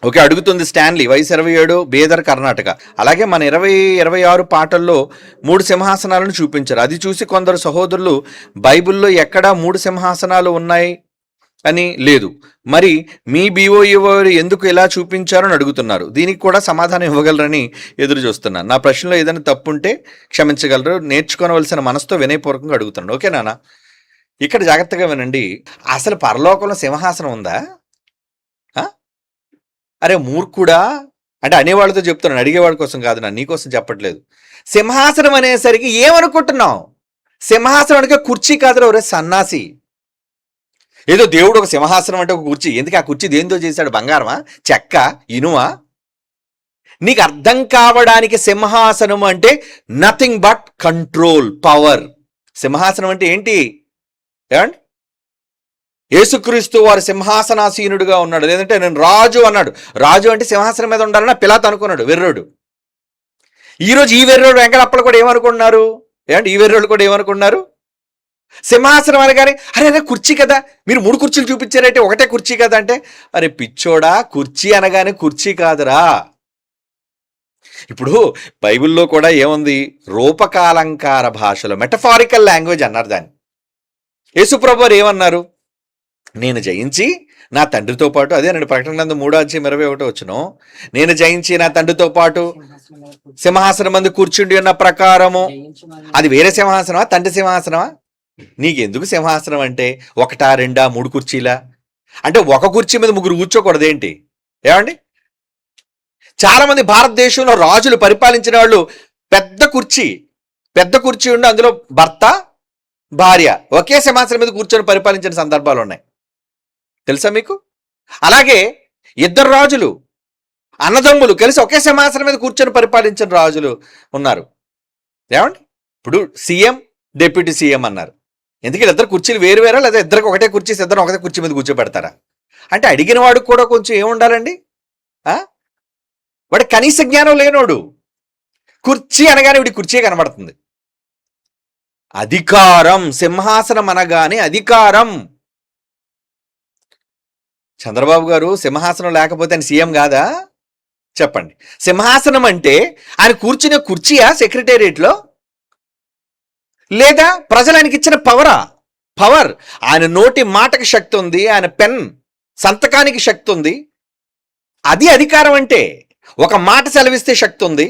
Okay, అడుగుతుంది Stanley, వయసు 27, బీదర్, కర్ణాటక. అలాగే మన 26 పాటల్లో 3 సింహాసనాలను చూపించారు. అది చూసి కొందరు సహోదరులు బైబిల్లో ఎక్కడా 3 సింహాసనాలు ఉన్నాయి అని లేదు, మరి మీ బీఓఈఓ ఎందుకు ఇలా చూపించారని అడుగుతున్నారు. దీనికి కూడా సమాధానం ఇవ్వగలరని ఎదురు చూస్తున్నాను. నా ప్రశ్నలో ఏదైనా తప్పుంటే క్షమించగలరు. నేర్చుకోవలసిన మనసుతో వినయపూర్వకంగా అడుగుతున్నాను. ఓకే నాన్న, ఇక్కడ జాగ్రత్తగా వినండి. అసలు పరలోకంలో సింహాసనం ఉందా? అరే మూర్ఖుడా, అంటే అనేవాళ్ళతో చెప్తున్నాను, అడిగేవాడి కోసం కాదు, నా నీకోసం చెప్పట్లేదు. సింహాసనం అనేసరికి ఏమనుకుంటున్నావు? సింహాసనం అంటే కుర్చీ కాదురా ఒరే సన్నాసి. ఏదో దేవుడు ఒక సింహాసనం అంటే ఒక కుర్చీ, ఎందుకు ఆ కుర్చీ దేంతో చేశాడు? బంగారమా, చెక్క, ఇనుమా? నీకు అర్థం కావడానికి సింహాసనం అంటే నథింగ్ బట్ కంట్రోల్, పవర్. సింహాసనం అంటే ఏంటి? ఏమండి, యేసుక్రీస్తు వారు సింహాసనాసీనుడుగా ఉన్నాడు, లేదంటే నేను రాజు అన్నాడు. రాజు అంటే సింహాసనం మీద ఉండాలని పిలాతు అనుకున్నాడు, వెర్రోడు. ఈరోజు ఈ వెర్రోడు వెంకటప్పలు కూడా ఏమనుకున్నారు? ఏమంటే ఈ వెర్రోడు కూడా ఏమనుకున్నారు? సింహాసనం అనగానే అరే కుర్చీ కదా, మీరు 3 కుర్చీలు చూపించారంటే ఒకటే కుర్చీ కదా అంటే, అరే పిచ్చోడా, కుర్చీ అనగానే కుర్చీ కాదురా. ఇప్పుడు బైబిల్లో కూడా ఏముంది? రూపకాలంకార భాషలో, మెటఫారికల్ లాంగ్వేజ్ అన్నారు దాన్ని. యేసుప్రభు వారు ఏమన్నారు? నేను జయించి నా తండ్రితో పాటు, అదే నేను ప్రకటన గ్రంథం 3:21 నేను జయించి నా తండ్రితో పాటు సింహాసనం మందు కూర్చుండి ఉన్న ప్రకారము. అది వేరే సింహాసనమా, తండ్రి సింహాసనమా? నీకెందుకు సింహాసనం అంటే 1, 2, 3 కుర్చీలా? అంటే ఒక కుర్చీ మీద 3 కూర్చోకూడదు ఏంటి? ఏమండి, చాలా మంది భారతదేశంలో రాజులు పరిపాలించిన వాళ్ళు పెద్ద కుర్చీ ఉండి అందులో భర్త భార్య ఒకే సింహాసనం మీద కూర్చొని పరిపాలించిన సందర్భాలు ఉన్నాయి, తెలుసా మీకు? అలాగే 2 రాజులు అన్నదమ్ములు కలిసి ఒకే సింహాసనం మీద కూర్చొని పరిపాలించిన రాజులు ఉన్నారు. ఏమండి, ఇప్పుడు సీఎం, డిప్యూటీ సీఎం అన్నారు. ఎందుకంటే 2 కుర్చీలు వేరు వేరా, లేదా 2కి ఒకటే కుర్చీ, ఇద్దరు ఒకటే కుర్చీ మీద కూర్చోబెడతారా? అంటే అడిగిన వాడికి కూడా కొంచెం ఏముండాలండి? వాడి కనీస జ్ఞానం లేనోడు. కుర్చీ అనగానే వీడి కుర్చీ కనబడుతుంది. అధికారం, సింహాసనం అనగానే అధికారం. చంద్రబాబు గారు సింహాసనం లేకపోతే ఆయన సీఎం కాదా? చెప్పండి. సింహాసనం అంటే ఆయన కూర్చునే కుర్చీయా సెక్రటేరియట్లో, లేదా ప్రజలు ఆయనకి ఇచ్చిన పవరా? పవర్. ఆయన నోటి మాటకి శక్తి ఉంది, ఆయన పెన్ సంతకానికి శక్తి ఉంది. అది అధికారం అంటే. ఒక మాట సెలవిస్తే శక్తి ఉంది,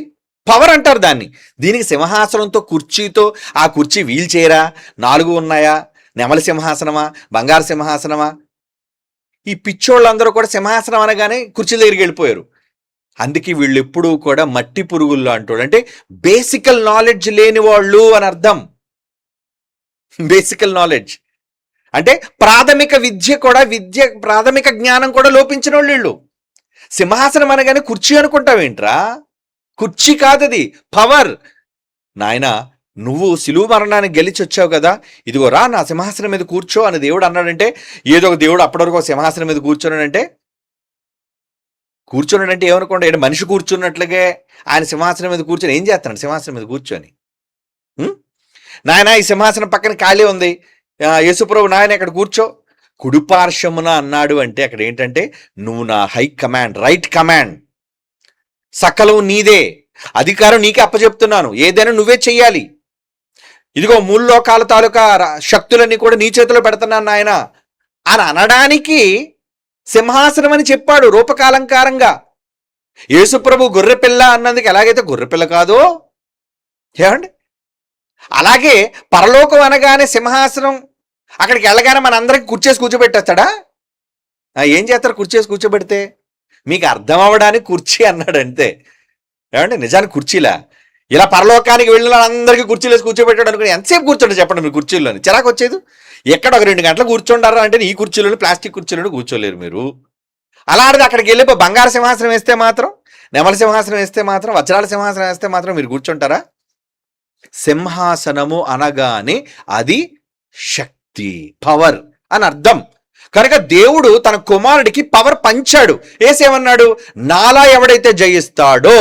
పవర్ అంటారు దాన్ని. దీనికి సింహాసనంతో, కుర్చీతో, ఆ కుర్చీ వీల్ చైరా, 4 ఉన్నాయా, నెమలి సింహాసనమా, బంగారు సింహాసనమా? ఈ పిచ్చోళ్ళందరూ కూడా సింహాసనం అనగానే కుర్చీ దగ్గరికి వెళ్ళిపోయారు. అందుకే వీళ్ళు ఎప్పుడూ కూడా మట్టి పురుగుల్లో అంటాడు, అంటే బేసికల్ నాలెడ్జ్ లేని వాళ్ళు అని అర్థం. బేసికల్ నాలెడ్జ్ అంటే ప్రాథమిక విద్య కూడా, ప్రాథమిక జ్ఞానం కూడా లోపించిన వాళ్ళు వీళ్ళు. సింహాసనం అనగానే కుర్చీ అనుకుంటావేంట్రా? కుర్చీ కాదది, పవర్. నాయన, నువ్వు సిలువ మరణానికి గెలిచి వచ్చావు కదా, ఇదిగో రా నా సింహాసనం మీద కూర్చో అని దేవుడు అన్నాడంటే, ఏదో ఒక దేవుడు అప్పటి వరకు సింహాసనం మీద కూర్చోనంటే ఏమనుకోండి, మనిషి కూర్చున్నట్లుగే ఆయన సింహాసనం మీద కూర్చొని ఏం చేస్తున్నాడు? సింహాసనం మీద కూర్చొని, నాయన ఈ సింహాసనం పక్కన ఖాళీ ఉంది, యేసుప్రభు నాయన ఇక్కడ కూర్చో, కుడిపార్శ్వమున అన్నాడు అంటే అక్కడ ఏంటంటే, నువ్వు నా హై కమాండ్, రైట్ కమాండ్, సకలం నీదే, అధికారం నీకే అప్పచెప్తున్నాను, ఏదైనా నువ్వే చెయ్యాలి, ఇదిగో 3 లోకాల తాలూకా శక్తులన్నీ కూడా నీ చేతిలో పెడుతున్నాను నాయన అని అనడానికి సింహాసనం అని చెప్పాడు రూపకాలంకారంగా. యేసుప్రభు గొర్రెపిల్ల అన్నందుకు ఎలాగైతే గొర్రెపిల్ల కాదో, ఏమండి, అలాగే పరలోకం అనగానే సింహాసనం, అక్కడికి వెళ్ళగానే మన అందరికి కుర్చేసి కూర్చోబెట్టేస్తాడా? ఏం చేస్తారు కుర్చేసి కూర్చోబెడితే? మీకు అర్థం అవ్వడానికి కుర్చీ అన్నాడు అంతే. ఏమంటే నిజానికి కుర్చీలా? ఇలా పరలోకానికి వెళ్ళిన అందరికీ కుర్చీలు వేసి కూర్చోబెట్టాడు అనుకుని ఎంతసేపు కూర్చోండి చెప్పండి మీరు కుర్చీల్లోని? చిరాకు వచ్చేది. ఎక్కడ ఒక 2 గంటలు కూర్చోండారా అంటే ఈ కుర్చీలను, ప్లాస్టిక్ కుర్చీలను కూర్చోలేరు మీరు. అలాంటిది అక్కడికి వెళ్ళి బంగారు సింహాసనం వేస్తే మాత్రం, నెమల సింహాసనం వేస్తే మాత్రం, వజ్రాల సింహాసనం వేస్తే మాత్రం మీరు కూర్చుంటారా? సింహాసనము అనగానే అది శక్తి, పవర్ అని అర్థం. కనుక దేవుడు తన కుమారుడికి పవర్ పంచాడు. ఏసేమన్నాడు? నాలా ఎవడైతే జయిస్తాడో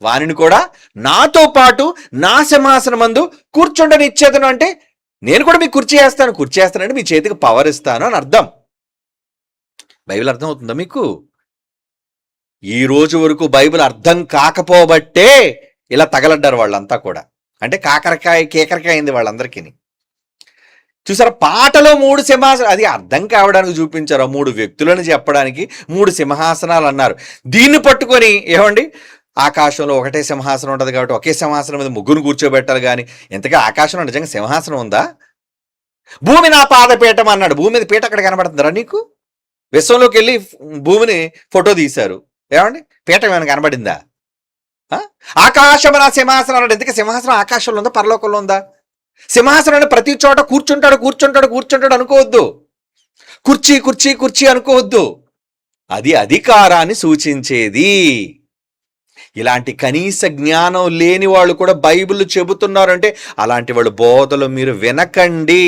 వానిని కూడా నాతో పాటు నా సింహాసనమందు కూర్చుండనిచ్చేదను. అంటే నేను కూడా మీకు కుర్చీ వేస్తానంటే మీ చేతికి పవర్ ఇస్తాను అని అర్థం. బైబిల్ అర్థం అవుతుందా మీకు? ఈ రోజు వరకు బైబిల్ అర్థం కాకపోబట్టే ఇలా తగలడ్డారు వాళ్ళంతా కూడా. అంటే కేకరకాయ అయింది వాళ్ళందరికీ. చూసారా, పాటలో 3 సింహాసనాలు, అది అర్థం కావడానికి చూపించారు. 3 వ్యక్తులను చెప్పడానికి 3 సింహాసనాలు అన్నారు. దీన్ని పట్టుకొని ఏమండి, ఆకాశంలో ఒకటే సింహాసనం ఉంటుంది కాబట్టి ఒకే సింహాసనం మీద ముగ్గురు కూర్చోబెట్టాలి. కానీ ఇంతగా ఆకాశంలో నిజంగా సింహాసనం ఉందా? భూమి నా పాదపీఠం అన్నాడు. భూమి మీద పీట అక్కడ కనబడుతుందిరా నీకు? విశ్వంలోకి వెళ్ళి భూమిని ఫోటో తీశారు. ఏమండి, పీఠం ఏమైనా కనబడిందా? ఆకాశం నా సింహాసనం అన్నాడు. ఎందుకు సింహాసనం ఆకాశంలో ఉందా, పరలోకంలో ఉందా? సింహాసనం ప్రతి చోట కూర్చుంటాడు అనుకోవద్దు. కుర్చీ అనుకోవద్దు. అది అధికారాన్ని సూచించేది. ఇలాంటి కనీస జ్ఞానం లేని వాళ్ళు కూడా బైబిల్ చెబుతున్నారంటే అలాంటి వాళ్ళు బోధలు మీరు వినకండి.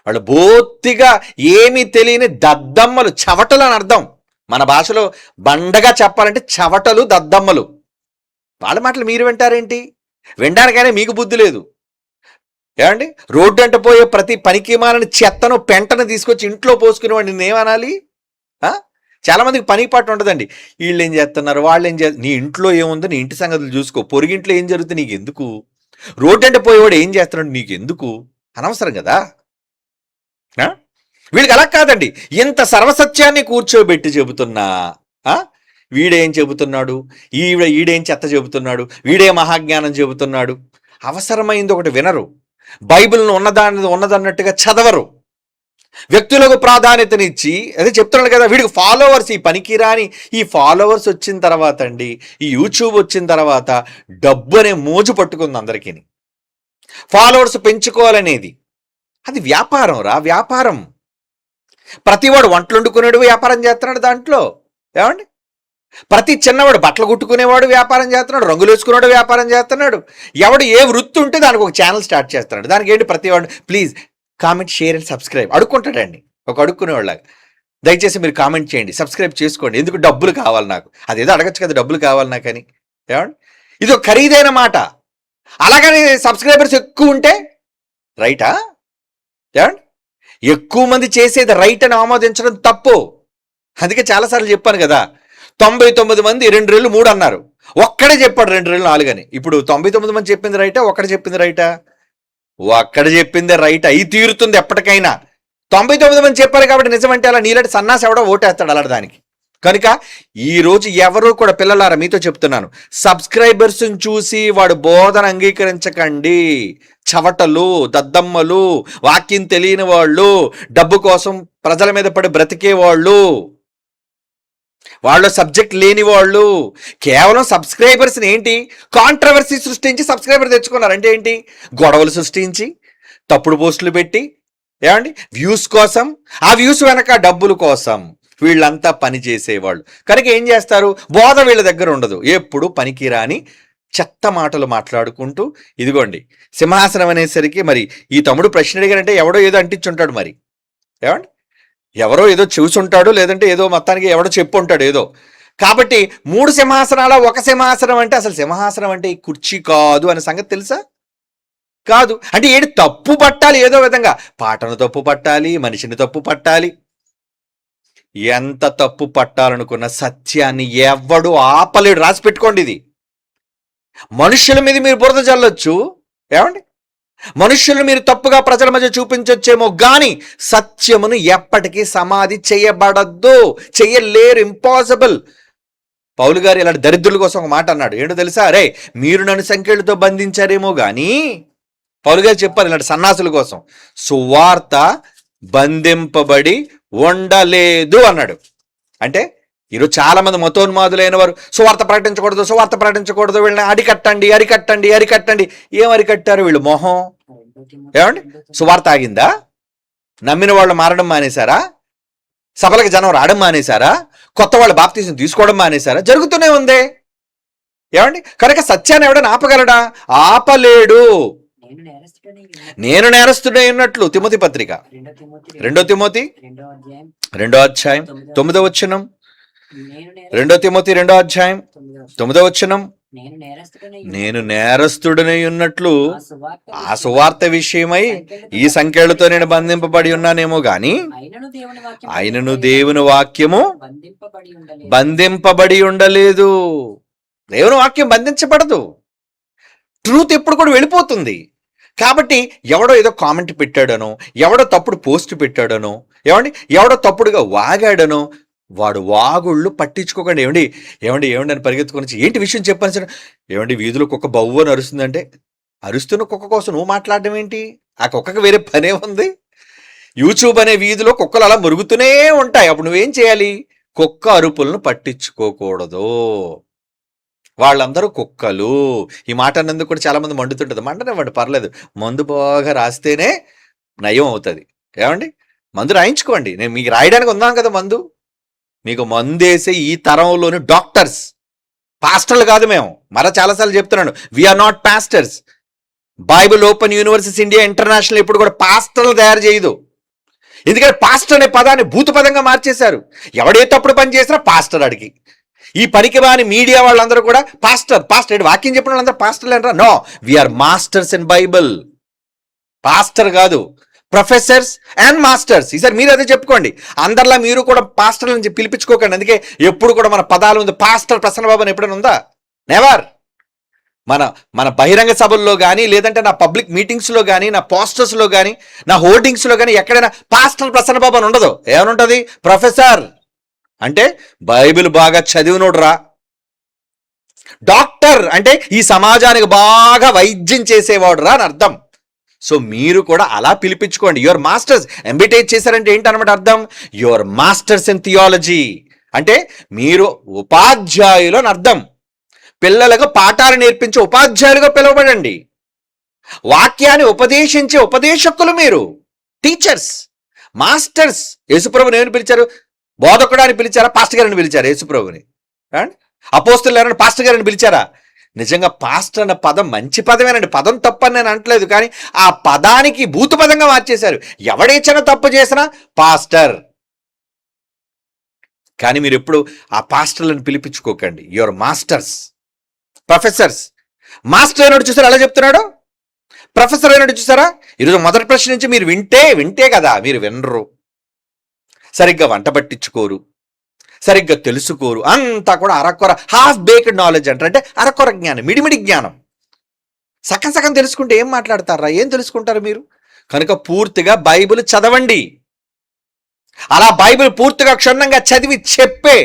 వాళ్ళు బోత్తిగా ఏమీ తెలియని దద్దమ్మలు, చవటలు అని అర్థం. మన భాషలో బండగా చెప్పాలంటే చవటలు, దద్దమ్మలు. వాళ్ళ మాటలు మీరు వింటారేంటి? వినడానికైనా మీకు బుద్ధి లేదు. ఏమండి, రోడ్డు అంట పోయే ప్రతి పనికిమాలని చెత్తను పెంటను తీసుకొచ్చి ఇంట్లో పోసుకునేవాడిని నేనేమనాలి? చాలా మందికి పని పాటు ఉండదండి. వీళ్ళు ఏం చేస్తున్నారు, వాళ్ళు ఏం చేస్తారు, నీ ఇంట్లో ఏముందో నీ ఇంటి సంగతులు చూసుకో. పొరుగింట్లో ఏం జరుగుతుంది నీకు ఎందుకు? రోడ్డు అంటే పోయేవాడు ఏం చేస్తున్నాడు నీకు ఎందుకు? అనవసరం కదా. వీళ్ళకి అలా కాదండి. ఇంత సర్వసత్యాన్ని కూర్చోబెట్టి చెబుతున్నా వీడేం చెబుతున్నాడు, ఈడేం చెత్త చెబుతున్నాడు, వీడే మహాజ్ఞానం చెబుతున్నాడు. అవసరమైంది ఒకటి వినరు. బైబిల్ను ఉన్నదన్నట్టుగా చదవరు. వ్యక్తులకు ప్రాధాన్యతనిచ్చి అదే చెప్తున్నాడు కదా, వీడికి ఫాలోవర్స్, ఈ పనికిరాని ఈ ఫాలోవర్స్ వచ్చిన తర్వాత అండి, ఈ యూట్యూబ్ వచ్చిన తర్వాత డబ్బు అనే మోజు పట్టుకుంది అందరికీ. ఫాలోవర్స్ పెంచుకోవాలనేది అది వ్యాపారం రా, వ్యాపారం. ప్రతివాడు వంటలు వండుకునేవాడు వ్యాపారం చేస్తున్నాడు దాంట్లో. ఏమండి, ప్రతి చిన్నవాడు బట్టలు కుట్టుకునేవాడు వ్యాపారం చేస్తున్నాడు, రంగులు వేసుకునేవాడు వ్యాపారం చేస్తున్నాడు. ఎవడు ఏ వృత్తి ఉంటే దానికి ఒక ఛానల్ స్టార్ట్ చేస్తున్నాడు. దానికి ఏంటి, ప్రతివాడు please comment, share and subscribe అడుక్కుంటాడండి. ఒక అడుక్కునేవాళ్ళగా దయచేసి మీరు కామెంట్ చేయండి, సబ్స్క్రైబ్ చేసుకోండి. ఎందుకు డబ్బులు కావాలి నాకు, అదేదో అడగచ్చు కదా, డబ్బులు కావాలి నాకని. ఏమండి, ఇది ఒక ఖరీదైన మాట. అలాగని సబ్స్క్రైబర్స్ ఎక్కువ ఉంటే రైటా? ఏమండి, ఎక్కువ మంది చేసేది రైట్ అని ఆమోదించడం తప్పు. అందుకే చాలాసార్లు చెప్పాను కదా, 99 మంది 2 రెళ్ళు 3 అన్నారు, ఒక్కడే చెప్పాడు 2 రెళ్ళు 4 అని. ఇప్పుడు 99 మంది చెప్పింది రైటా, ఒక్కడే చెప్పింది రైటా? ఒక్కడ చెప్పిందే రైట్ అయి తీరుతుంది ఎప్పటికైనా. 99 మంది చెప్పారు కాబట్టి నిజమంటే అలా నీలాంటి సన్నాసి ఎవడో ఓటేస్తాడు అలాంటి దానికి. కనుక ఈరోజు ఎవరు కూడా, పిల్లలారా మీతో చెప్తున్నాను, సబ్స్క్రైబర్స్ని చూసి వాడు బోధన అంగీకరించకండి. చవటలు, దద్దమ్మలు, వాక్యం తెలియని వాళ్ళు, డబ్బు కోసం ప్రజల మీద పడి బ్రతికే వాళ్ళు సబ్జెక్ట్ లేని వాళ్ళు, కేవలం సబ్స్క్రైబర్స్ని ఏంటి కాంట్రవర్సీ సృష్టించి సబ్స్క్రైబర్ తెచ్చుకున్నారు. అంటే ఏంటి, గొడవలు సృష్టించి తప్పుడు పోస్టులు పెట్టి, ఏమండి, వ్యూస్ కోసం, ఆ వ్యూస్ వెనక డబ్బుల కోసం వీళ్ళంతా పని చేసేవాళ్ళు. కనుక ఏం చేస్తారు, బోధ వీళ్ళ దగ్గర ఉండదు. ఎప్పుడు పనికిరాని చెత్త మాటలు మాట్లాడుకుంటూ, ఇదిగోండి సింహాసనం అనేసరికి మరి ఈ తమ్ముడు ప్రశ్న అడిగారంటే ఎవడో ఏదో అంటించుంటాడు. మరి ఏమండి, ఎవరో ఏదో చూసుంటాడు, లేదంటే ఏదో మొత్తానికి ఎవడో చెప్పుంటాడు ఏదో. కాబట్టి 3 సింహాసనాల ఒక సింహాసనం అంటే, అసలు సింహాసనం అంటే ఈ కుర్చీ కాదు అనే సంగతి తెలుసా? కాదు. అంటే ఏడు తప్పు పట్టాలి, ఏదో విధంగా పాటను తప్పు పట్టాలి, మనిషిని తప్పు పట్టాలి. ఎంత తప్పు పట్టాలనుకున్న సత్యాన్ని ఎవడు ఆపలేడు. రాసి పెట్టుకోండి. ఇది మనుషుల మీద మీరు బురద చల్లొచ్చు, ఏమండి, మనుషులను మీరు తప్పుగా ప్రజల మధ్య చూపించొచ్చేమో, కానీ సత్యమును ఎప్పటికీ సమాధి చేయబడద్దు, చెయ్యలేరు, ఇంపాసిబుల్. పౌలు గారు ఇలాంటి దరిద్రుల కోసం ఒక మాట అన్నాడు. ఏంటో తెలుసా? అరే మీరు నన్ను సంఖ్యలతో బంధించారేమో కానీ, పౌలు గారు చెప్పారు ఇలాంటి సన్నాసుల కోసం, సువార్త బంధింపబడి ఉండలేదు అన్నాడు. అంటే ఈరోజు చాలా మంది మతోన్మాదులైన వారు సువార్త ప్రకటించకూడదు, వీళ్ళని అరికట్టండి. ఏం అరికట్టారు వీళ్ళు? మొహం. ఏమండి, సువార్త ఆగిందా? నమ్మిన వాళ్ళు మారడం మానేశారా? సభలకు జనం రావడం మానేశారా? కొత్త వాళ్ళు బాప్తీసం తీసుకోవడం మానేశారా? జరుగుతూనే ఉంది. ఏమండి, కనుక సత్యాన్ని ఎవడని ఆపగలడా? ఆపలేడు. నేను నేరస్తుడై ఉన్నట్లు తిమోతి పత్రిక 2 తిమోతి 2వ అధ్యాయం 9వ వచనం, 2 తిమోతి 2వ అధ్యాయం 9వ వచనం, నేను నేరస్తుడనై ఉన్నట్లు ఆ ఆ సువార్త విషయమై ఈ సంఖ్యలతో నేను బంధింపబడి ఉన్నానేమో గాని ఆయనను దేవుని వాక్యము బంధింపబడి ఉండలేదు. దేవుని వాక్యం బంధించబడదు. ట్రూత్ ఎప్పుడు కూడా వెళ్ళిపోతుంది. కాబట్టి ఎవడో ఏదో కామెంట్ పెట్టాడనో, ఎవడో తప్పుడు పోస్ట్ పెట్టాడనో, ఎవడో తప్పుడుగా వాగాడనో, వాడు వాగుళ్ళు పట్టించుకోకండి. ఏమండి ఏమండి ఏమండి అని పరిగెత్తుకొని వచ్చి ఏంటి విషయం చెప్పని సరే, ఏమండి వీధిలో కుక్క బవ్వు అని అరుస్తుందంటే, అరుస్తున్న కుక్క కోసం నువ్వు మాట్లాడడం ఏంటి? ఆ కుక్కకి వేరే పనే ఉంది. యూట్యూబ్ అనే వీధిలో కుక్కలు అలా మురుగుతూనే ఉంటాయి. అప్పుడు నువ్వేం చేయాలి? కుక్క అరుపులను పట్టించుకోకూడదు. వాళ్ళందరూ కుక్కలు. ఈ మాట అన్నందుకు కూడా చాలా మంది మండుతుంటుంది. మండనివ్వండి, పర్లేదు. మందు బాగా రాస్తేనే నయం అవుతుంది. ఏమండి, మందు రాయించుకోండి. నేను మీకు రాయడానికి ఉన్నాం కదా మందు. మీకు మందేసే ఈ తరంలోని డాక్టర్స్, పాస్టర్లు కాదు మేము. మరో చాలాసార్లు చెప్తున్నాను, we are not pastors. Bible open universities India international ఎప్పుడు కూడా పాస్టర్లు తయారు చేయదు. ఎందుకంటే పాస్టర్ అనే పదాన్ని భూత పదంగా మార్చేశారు. ఎవడే తప్పుడు పని చేసినా పాస్టర్ అడిగి. ఈ పనికి బాని మీడియా వాళ్ళందరూ కూడా పాస్టర్ పాస్టర్ వాక్యం చెప్పిన వాళ్ళందరూ పాస్టర్లు అంటారా? No, we are masters in Bible. Pastor కాదు, ప్రొఫెసర్స్ అండ్ మాస్టర్స్. ఈసారి మీరు అదే చెప్పుకోండి. అందరిలా మీరు కూడా పాస్టర్ల నుంచి పిలిపించుకోకండి. అందుకే ఎప్పుడు కూడా మన పదాలు ఉంది. పాస్టర్ ప్రసన్నబాబు అని ఎప్పుడైనా ఉందా? నెవర్. మన బహిరంగ సభల్లో కానీ, లేదంటే నా పబ్లిక్ మీటింగ్స్లో కానీ, నా పోస్టర్స్లో కానీ, నా హోర్డింగ్స్లో కానీ ఎక్కడైనా పాస్టర్ ప్రసన్నబాబు అని ఉండదు. ఏమనుంటుంది? ప్రొఫెసర్ అంటే బైబిల్ బాగా చదివినోడు రా. డాక్టర్ అంటే ఈ సమాజానికి బాగా వైద్యం చేసేవాడు రా అని అర్థం. సో మీరు కూడా అలా పిలిపించుకోండి. Your masters. ఎంబిటేజ్ చేశారంటే ఏంటన్నమాట అర్థం? యువర్ మాస్టర్స్ ఇన్ థియాలజీ అంటే మీరు ఉపాధ్యాయులు అని అర్థం. పిల్లలకు పాఠాలు నేర్పించే ఉపాధ్యాయులుగా పిలువబడండి. వాక్యాన్ని ఉపదేశించే ఉపదేశకులు మీరు, టీచర్స్, మాస్టర్స్. యేసుప్రభుని ఏమని పిలిచారు? బోధకుడు అని పిలిచారా? పాస్టర్ గారిని పిలిచారా? యేసుప్రభుని అపోస్తులు ఎవరైనా పాస్టర్ గారిని పిలిచారా? నిజంగా పాస్టర్ అన్న పదం మంచి పదమేనండి, పదం తప్పని నేను అంటలేదు. కానీ ఆ పదానికి భూత పదంగా మార్చేశారు. ఎవడేచైనా తప్పు చేసినా పాస్టర్. కానీ మీరు ఎప్పుడు ఆ పాస్టర్లను పిలిపించుకోకండి. Your masters, professors. మాస్టర్ అయినట్టు చూసారా అలా చెప్తున్నాడు? ప్రొఫెసర్ అయినట్టు చూసారా? ఈరోజు మొదటి ప్రశ్న నుంచి మీరు వింటే కదా, మీరు వినరు. సరిగ్గా వంట పట్టించుకోరు, సరిగ్గా తెలుసుకోరు. అంతా కూడా అరకొర, హాఫ్ బేక్డ్ నాలెడ్జ్ అంటారు. అంటే అరకొర జ్ఞానం, మిడిమిడి జ్ఞానం. సగం సగం తెలుసుకుంటే ఏం మాట్లాడతారా? ఏం తెలుసుకుంటారు మీరు? కనుక పూర్తిగా బైబిల్ చదవండి. అలా బైబిల్ పూర్తిగా క్షుణ్ణంగా చదివి చెప్పే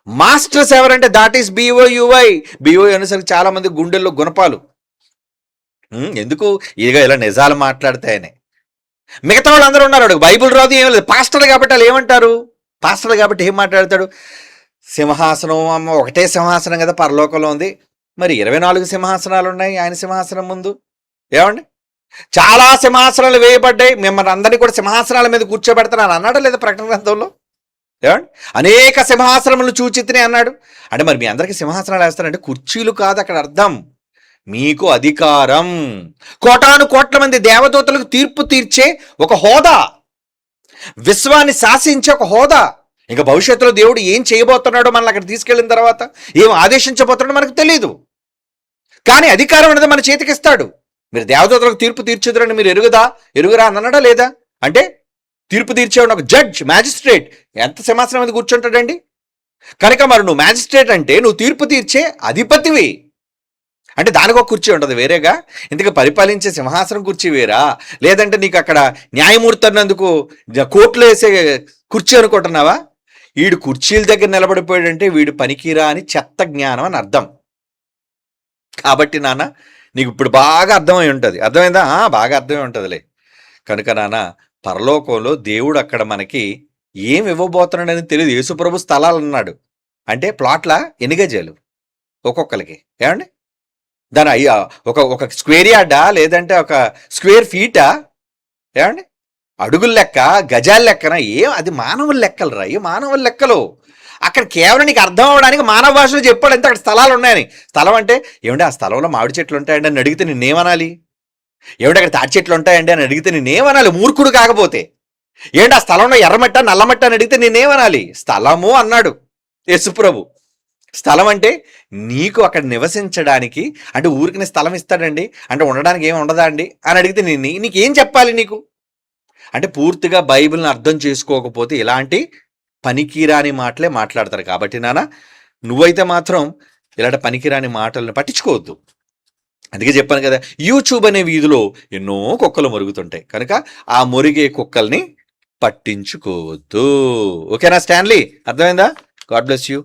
మాస్టర్స్ ఎవరంటే దాట్ ఈస్ BOUI. BOUI అనేసరికి చాలా మంది గుండెల్లో గుణపాలు. ఎందుకు? ఇదిగా ఇలా నిజాలు మాట్లాడతాయని. మిగతా వాళ్ళు అందరూ ఉన్నారు, బైబిల్ రాదు, ఏం లేదు. పాస్టర్ కాబట్టి వాళ్ళు ఏమంటారు? పాస్టర్ కాబట్టి ఏం మాట్లాడతాడు? సింహాసనం, అమ్మ ఒకటే సింహాసనం కదా పరలోకంలో ఉంది. మరి 24 సింహాసనాలు ఉన్నాయి ఆయన సింహాసనం ముందు. ఏమండి, చాలా సింహాసనాలు వేయబడ్డాయి, మిమ్మల్ని అందరినీ కూడా సింహాసనాల మీద కూర్చోబెడతాను అన్నాడు లేదా ప్రకటన గ్రంథంలో? ఏమండి, అనేక సింహాసనములు చూచితిని అన్నాడు. అంటే మరి మీ అందరికీ సింహాసనాలు వేస్తారంటే కుర్చీలు కాదు అక్కడ అర్థం. మీకు అధికారం, కోటాను కోట్ల మంది దేవదూతలకు తీర్పు తీర్చే ఒక హోదా, విశ్వాన్ని శాసించే ఒక హోదా. ఇంకా భవిష్యత్తులో దేవుడు ఏం చేయబోతున్నాడో మనల్ని అక్కడ తీసుకెళ్ళిన తర్వాత, ఏం ఆదేశించబోతున్నాడో మనకు తెలియదు. కానీ అధికారం అనేది మన చేతికి ఇస్తాడు. మీరు దేవదూతలకు తీర్పు తీర్చుదురని మీరు ఎరుగురా అన్నాడా లేదా? అంటే తీర్పు తీర్చేవాడు ఒక జడ్జ్, మ్యాజిస్ట్రేట్. ఎంత సింహాసనం మీద కూర్చుంటాడండి? కనుక మరి నువ్వు మ్యాజిస్ట్రేట్ అంటే నువ్వు తీర్పు తీర్చే అధిపతివి. అంటే దానికి ఒక కుర్చీ ఉంటుంది వేరేగా. ఇంతకు పరిపాలించే సింహాసనం కుర్చీ వేరా? లేదంటే నీకు అక్కడ న్యాయమూర్తి అన్నందుకు కోర్టులో వేసే కుర్చీ అనుకుంటున్నావా? వీడు కుర్చీల దగ్గర నిలబడిపోయాడంటే వీడు పనికిరా అని చెత్త జ్ఞానం అని అర్థం. కాబట్టి నాన్న నీకు ఇప్పుడు బాగా అర్థమై ఉంటుంది. అర్థమైందా? బాగా అర్థమై ఉంటుందిలే. కనుక నాన్న, పరలోకంలో దేవుడు అక్కడ మనకి ఏం ఇవ్వబోతున్నాడని తెలియదు. యేసుప్రభు స్థలాలు అన్నాడు. అంటే ప్లాట్ల ఎన్ని గజాలు ఒక్కొక్కరికి? ఏమండి, దాని ఒక స్క్వేర్ యార్డా లేదంటే ఒక స్క్వేర్ ఫీటా? ఏమండి, అడుగుల లెక్క, గజాల లెక్కన? అది మానవుల లెక్కలు రా, మానవుల లెక్కలు. అక్కడ కేవలం నీకు అర్థం అవ్వడానికి మానవ భాషలో చెప్పాడు అంతే. అక్కడ స్థలాలు ఉన్నాయని. స్థలం అంటే ఏమంటే ఆ స్థలంలో మామిడి చెట్లు ఉంటాయండి అని అడిగితే నేనేమనాలి? ఏమిటి అక్కడ తాటి చెట్లు ఉంటాయండి అని అడిగితే నేనేమనాలి? మూర్ఖుడు కాకపోతే. ఏంటి ఆ స్థలంలో ఎర్రమట్ట నల్లమట్ట అని అడిగితే నేనేమనాలి? స్థలము అన్నాడు యేసుప్రభు. స్థలం అంటే నీకు అక్కడ నివసించడానికి, అంటే ఊరికి స్థలం ఇస్తాడండి, అంటే ఉండడానికి ఏమి ఉండదా అండి అని అడిగితే నీకేం చెప్పాలి నీకు? అంటే పూర్తిగా బైబిల్ని అర్థం చేసుకోకపోతే ఇలాంటి పనికిరాని మాటలే మాట్లాడతారు. కాబట్టి నాన్న, నువ్వైతే మాత్రం ఇలాంటి పనికిరాని మాటలను పట్టించుకోవద్దు. అందుకే చెప్పాను కదా, యూట్యూబ్ అనే వీధిలో ఎన్నో కుక్కలు మొరుగుతుంటాయి కనుక ఆ మొరిగే కుక్కల్ని పట్టించుకోవద్దు. ఓకేనా స్టాన్లీ? అర్థమైందా? God bless you.